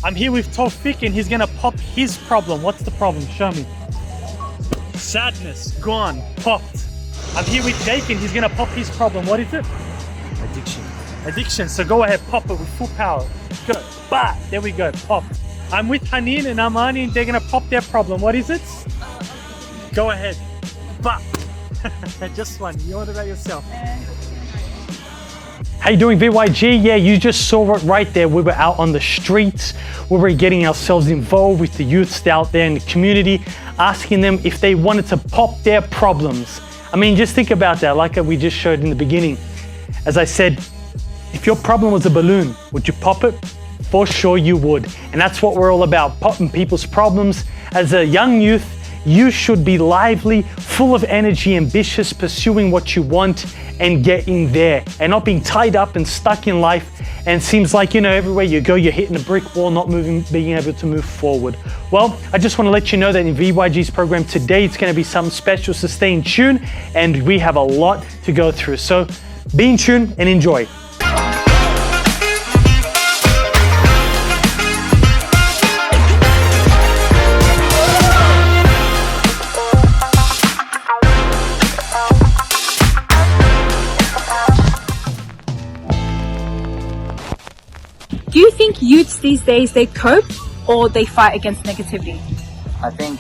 I'm here with Tawfiq and he's gonna pop his problem. What's the problem? Show me. Sadness, gone, popped. I'm here with Jake and he's gonna pop his problem. What is it? Addiction. Addiction. So go ahead, pop it with full power. Go. Bah! There we go. Pop. I'm with Hanin and Amani and they're gonna pop their problem. What is it? Go ahead. Bah! Just one. You order that yourself. How you doing, VYG? Yeah, you just saw it right there. We were out on the streets. We were getting ourselves involved with the youths out there in the community, asking them if they wanted to pop their problems. I mean, just think about that, like we just showed in the beginning. As I said, if your problem was a balloon, would you pop it? For sure you would. And that's what we're all about, popping people's problems. As a young youth, you should be lively, full of energy, ambitious, pursuing what you want and getting there, and not being tied up and stuck in life. And it seems like, you know, everywhere you go, you're hitting a brick wall, not moving, being able to move forward. Well, I just want to let you know that in VYG's program today, it's going to be something special, so stay in tune, and we have a lot to go through. So be in tune and enjoy. Do you think youths these days, they cope or they fight against negativity? I think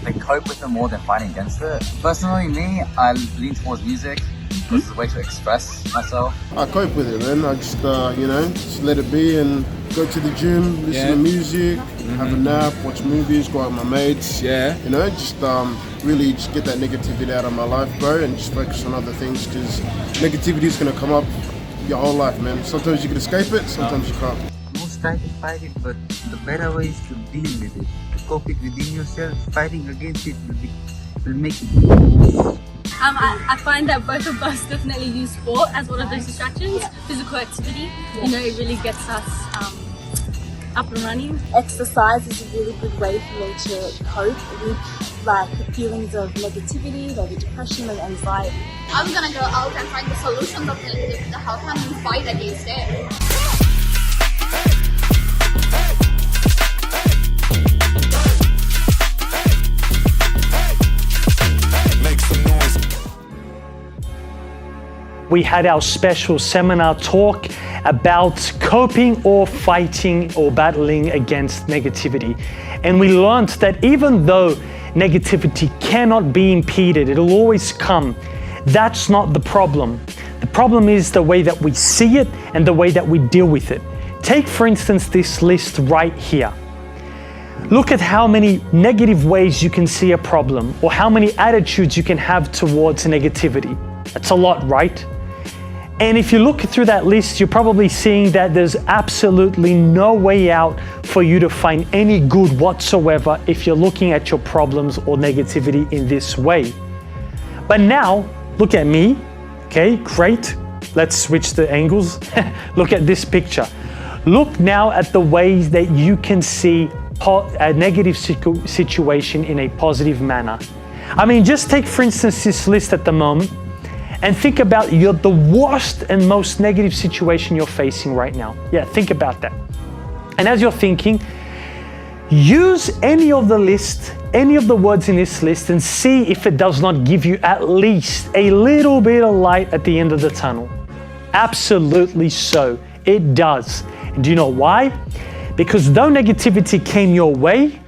they cope with it more than fighting against it. Personally, me, I lean towards music because it's a way to express myself. I cope with it, man. I just, you know, just let it be and go to the gym, listen to music, have a nap, watch movies, go out with my mates. Yeah. You know, just really just get that negativity out of my life, bro, and just focus on other things because negativity is going to come up your whole life, man. Sometimes you can escape it, sometimes you can't. Most try to fight it, but the better way is to deal with it. To cope it within yourself, fighting against it will make it worse. I find that both of us definitely use sport as one of those distractions. Physical activity, you know, it really gets us up and running. Exercise is a really good way for me to cope with like feelings of negativity, like depression and anxiety. I'm gonna go out and find the solutions of negativity. How can we fight against it? We had our special seminar talk about coping or fighting or battling against negativity. And we learned that even though negativity cannot be impeded, it'll always come. That's not the problem. The problem is the way that we see it and the way that we deal with it. Take, for instance, this list right here. Look at how many negative ways you can see a problem or how many attitudes you can have towards negativity. That's a lot, right? And if you look through that list, you're probably seeing that there's absolutely no way out for you to find any good whatsoever if you're looking at your problems or negativity in this way. But now, look at me. Okay, great. Let's switch the angles. Look at this picture. Look now at the ways that you can see a negative situation in a positive manner. I mean, just take, for instance, this list at the moment and think about the worst and most negative situation you're facing right now. Yeah, think about that. And as you're thinking, use any of the list, any of the words in this list and see if it does not give you at least a little bit of light at the end of the tunnel. Absolutely so, it does. And do you know why? Because though negativity came your way,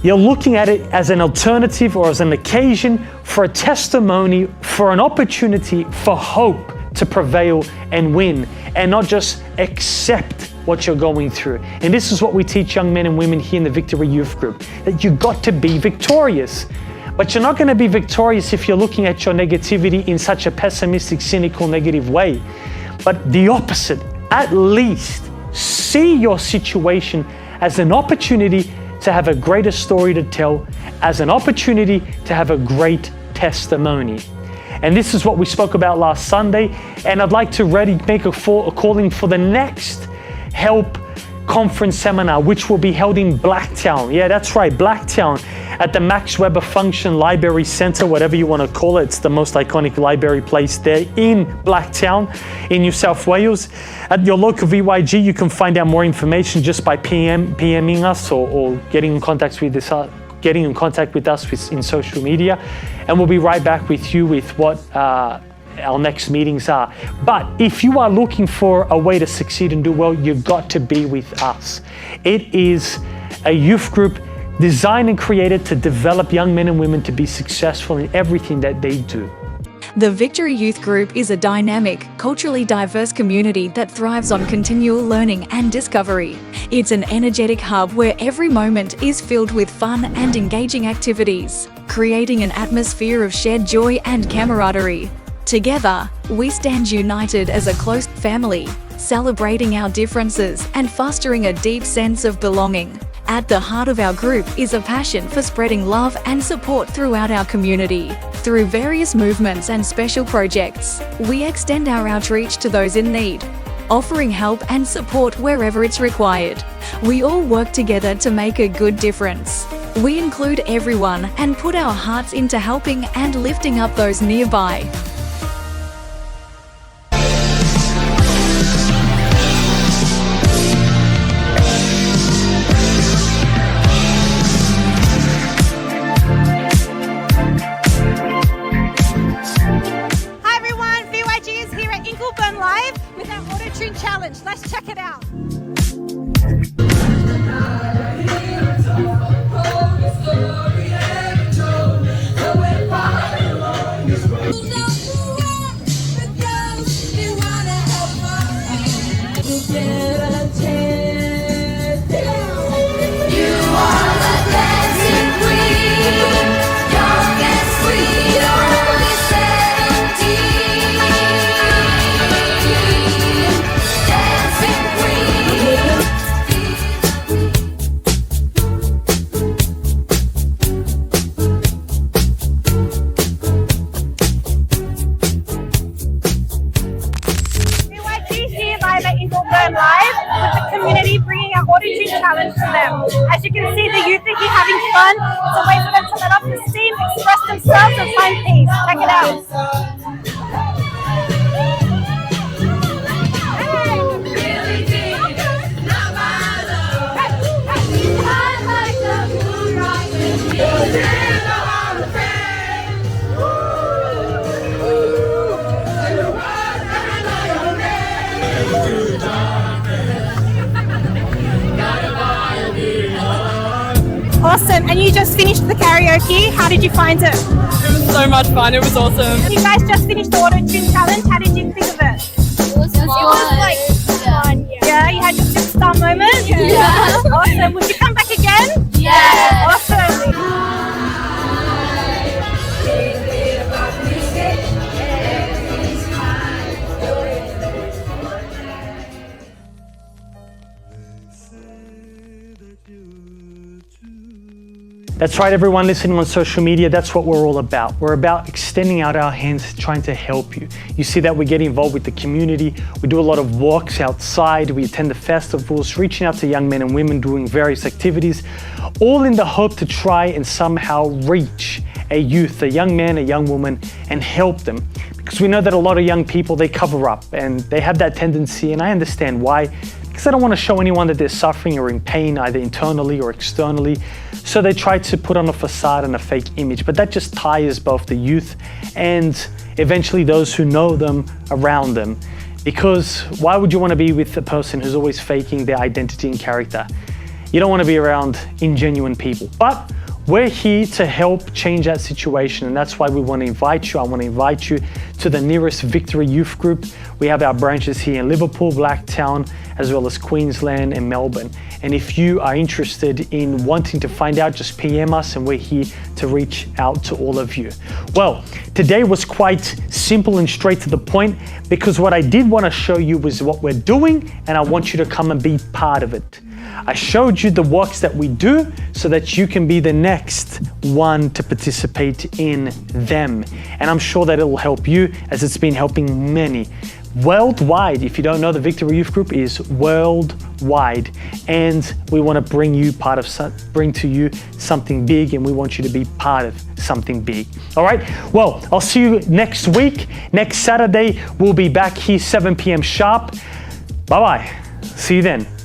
you're looking at it as an alternative or as an occasion for a testimony, for an opportunity for hope to prevail and win, and not just accept what you're going through. And this is what we teach young men and women here in the Victory Youth Group, that you got to be victorious. But you're not going to be victorious if you're looking at your negativity in such a pessimistic, cynical, negative way. But the opposite, at least see your situation as an opportunity to have a greater story to tell, as an opportunity to have a great testimony. And this is what we spoke about last Sunday, and I'd like to make a calling for the next help conference seminar, which will be held in Blacktown. Yeah, that's right, Blacktown, at the Max Weber Function Library Center, whatever you want to call it. It's the most iconic library place there in Blacktown in New South Wales. At your local VYG, you can find out more information just by PMing us or getting in contact with us in social media, and we'll be right back with you with what our next meetings are. But if you are looking for a way to succeed and do well, you've got to be with us. It is a youth group designed and created to develop young men and women to be successful in everything that they do. The Victory Youth Group is a dynamic, culturally diverse community that thrives on continual learning and discovery. It's an energetic hub where every moment is filled with fun and engaging activities, creating an atmosphere of shared joy and camaraderie. Together, we stand united as a close family, celebrating our differences and fostering a deep sense of belonging. At the heart of our group is a passion for spreading love and support throughout our community. Through various movements and special projects, we extend our outreach to those in need, offering help and support wherever it's required. We all work together to make a good difference. We include everyone and put our hearts into helping and lifting up those nearby. Challenge. Let's check it out. Challenge to them. As you can see, the youth are here having fun. It's a way for them to let off the steam, express themselves and find peace. Check it out. Awesome, and you just finished the karaoke. How did you find it? It was so much fun, it was awesome. You guys just finished the auto tune challenge. How did you think of it? It was fun. Yeah, you had your superstar moment? Yeah. Awesome. Would you come back again? Yeah. Awesome. That's right, everyone listening on social media, that's what we're all about. We're about extending out our hands, trying to help you. You see that we get involved with the community. We do a lot of walks outside. We attend the festivals, reaching out to young men and women, doing various activities, all in the hope to try and somehow reach a youth, a young man, a young woman, and help them. Because we know that a lot of young people, they cover up and they have that tendency, and I understand why, because I don't want to show anyone that they're suffering or in pain, either internally or externally. So they try to put on a facade and a fake image, but that just tires both the youth and eventually those who know them around them. Because why would you want to be with a person who's always faking their identity and character? You don't want to be around ingenuine people. But we're here to help change that situation, and that's why we want to invite you. I want to invite you to the nearest Victory Youth Group. We have our branches here in Liverpool, Blacktown, as well as Queensland and Melbourne. And if you are interested in wanting to find out, just PM us and we're here to reach out to all of you. Well, today was quite simple and straight to the point, because what I did want to show you was what we're doing, and I want you to come and be part of it. I showed you the works that we do so that you can be the next one to participate in them. And I'm sure that it will help you, as it's been helping many. worldwide. If you don't know, the Victory Youth Group is worldwide, and we want to bring to you something big, and we want you to be part of something big. All right. Well, I'll see you next week. Next Saturday, we'll be back here 7 p.m. sharp. Bye-bye. See you then.